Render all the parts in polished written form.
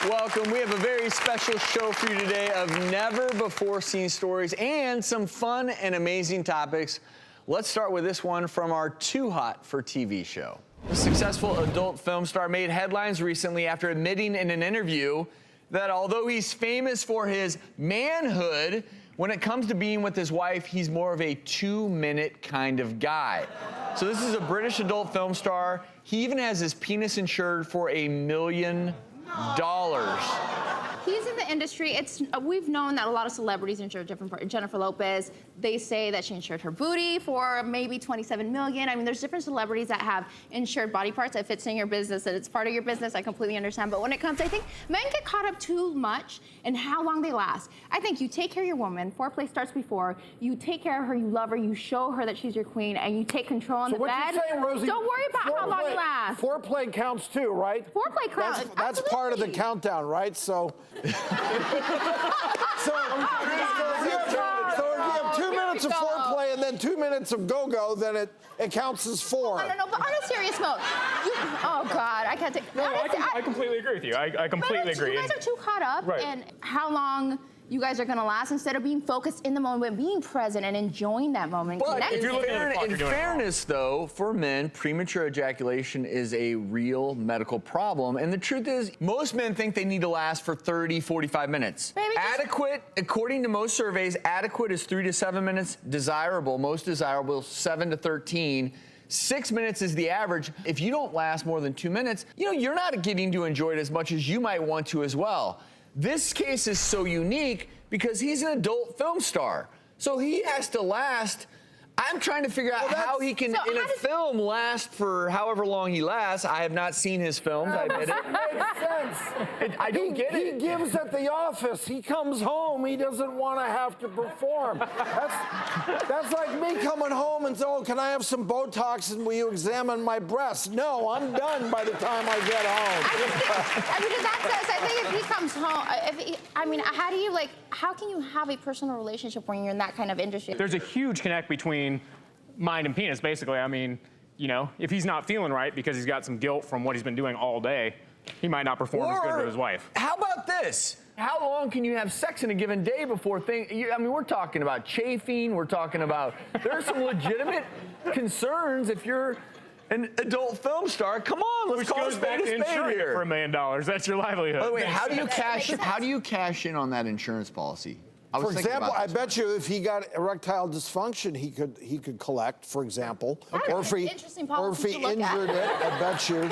Welcome. We have a very special show for you today of never-before-seen stories and some fun and amazing topics. Let's start with this one from our Too Hot for TV show. The successful adult film star made headlines recently after admitting in an interview that although he's famous for his manhood, when it comes to being with his wife, he's more of a 2-minute kind of guy. So this is a British adult film star. He even has his penis insured for $1 million. He's in the industry. We've known that a lot of celebrities insure different parts. Jennifer Lopez, they say that she insured her booty for maybe $27 million. I mean, there's different celebrities that have insured body parts. If it's in your business, that it's part of your business, I completely understand. But when it comes, I think men get caught up too much in how long they last. I think you take care of your woman. Foreplay starts before. You take care of her. You love her. You show her that she's your queen, and you take control in the bed. What you're saying, Rosie, don't worry about how long you last. Foreplay counts too, right? Foreplay counts. That's part of the countdown, right? So if you have 2 minutes of foreplay and then 2 minutes of go-go, then it counts as 4. No, but on a serious note, oh God, I can't take. No, I completely agree with you. I completely agree. You guys are too caught up in how long you guys are gonna last instead of being focused in the moment, being present and enjoying that moment. But in fairness, though, for men, premature ejaculation is a real medical problem. And the truth is, most men think they need to last for 30, 45 minutes. Adequate, according to most surveys, adequate is 3 to 7 minutes. Desirable, most desirable, 7 to 13. 6 minutes is the average. If you don't last more than 2 minutes, you're not getting to enjoy it as much as you might want to as well. This case is so unique because he's an adult film star. So he has to last. I'm trying to figure out how he can, in a film, last for however long he lasts. I have not seen his films, I admit it. Makes sense. I don't get it. He gives at the office. He comes home. He doesn't want to have to perform. That's like me coming home and saying, oh, can I have some Botox and will you examine my breasts? No, I'm done by the time I get home. I mean, I think if he comes home, how can you have a personal relationship when you're in that kind of industry? There's a huge connect between mind and penis, basically. I mean, if he's not feeling right because he's got some guilt from what he's been doing all day, he might not perform as good with his wife. How about this? How long can you have sex in a given day before we're talking about chafing, there are some legitimate concerns if you're an adult film star. Come on, let's call a spade a spade here. For $1 million, that's your livelihood. By the way, how do you cash in on that insurance policy? For example, I bet you if he got erectile dysfunction, he could collect, for example. Okay. Or if he injured it, I bet you.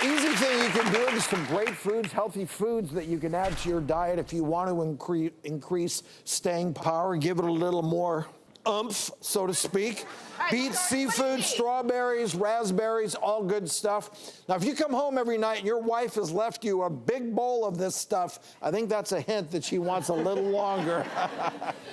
Easy thing you can do is some great foods, healthy foods that you can add to your diet if you want to increase staying power, give it a little more oomph, so to speak. Beets, seafood, strawberries, raspberries, all good stuff. Now, if you come home every night and your wife has left you a big bowl of this stuff, I think that's a hint that she wants a little longer.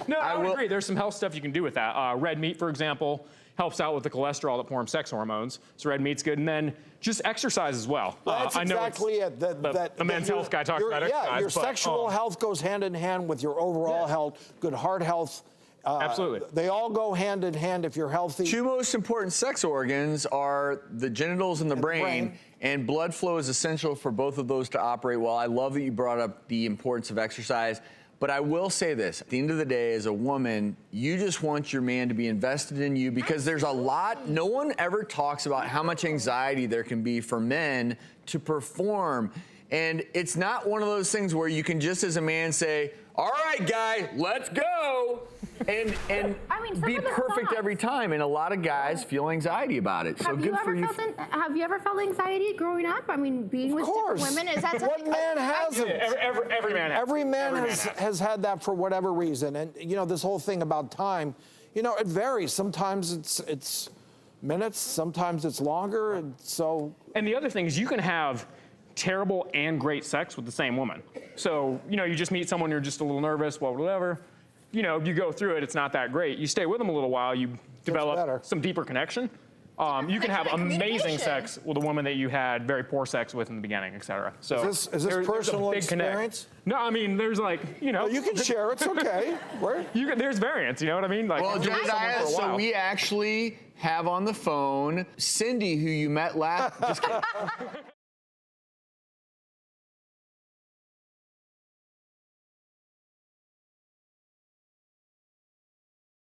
No, I would agree. There's some health stuff you can do with that. Red meat, for example, helps out with the cholesterol that forms sex hormones. So red meat's good. And then just exercise as well. That's exactly it. The men's health guy talks about exercise. Yeah, your sexual health goes hand in hand with your overall health, good heart health. Absolutely. They all go hand in hand if you're healthy. Two most important sex organs are the genitals and the brain, and blood flow is essential for both of those to operate well. I love that you brought up the importance of exercise, but I will say this. At the end of the day, as a woman, you just want your man to be invested in you because there's a lot, no one ever talks about how much anxiety there can be for men to perform. And it's not one of those things where you can just as a man say, all right, guy, let's go, and be perfect every time. And a lot of guys feel anxiety about it. So good for you. Have you ever felt anxiety growing up? I mean, being with different women, is that something? What man hasn't? Every man has. Every man has had that for whatever reason. And, this whole thing about time, it varies. Sometimes it's minutes, sometimes it's longer. And the other thing is you can have terrible and great sex with the same woman. So, you just meet someone, you're just a little nervous, well, whatever. You go through it, it's not that great. You stay with them a little while, you develop some deeper connection. You can have amazing sex with a woman that you had very poor sex with in the beginning, et cetera. So is this personal experience? No, I mean, there's you can share, it's okay. There's variance, you know what I mean? Well, so we actually have on the phone Cindy, who you met last, just kidding.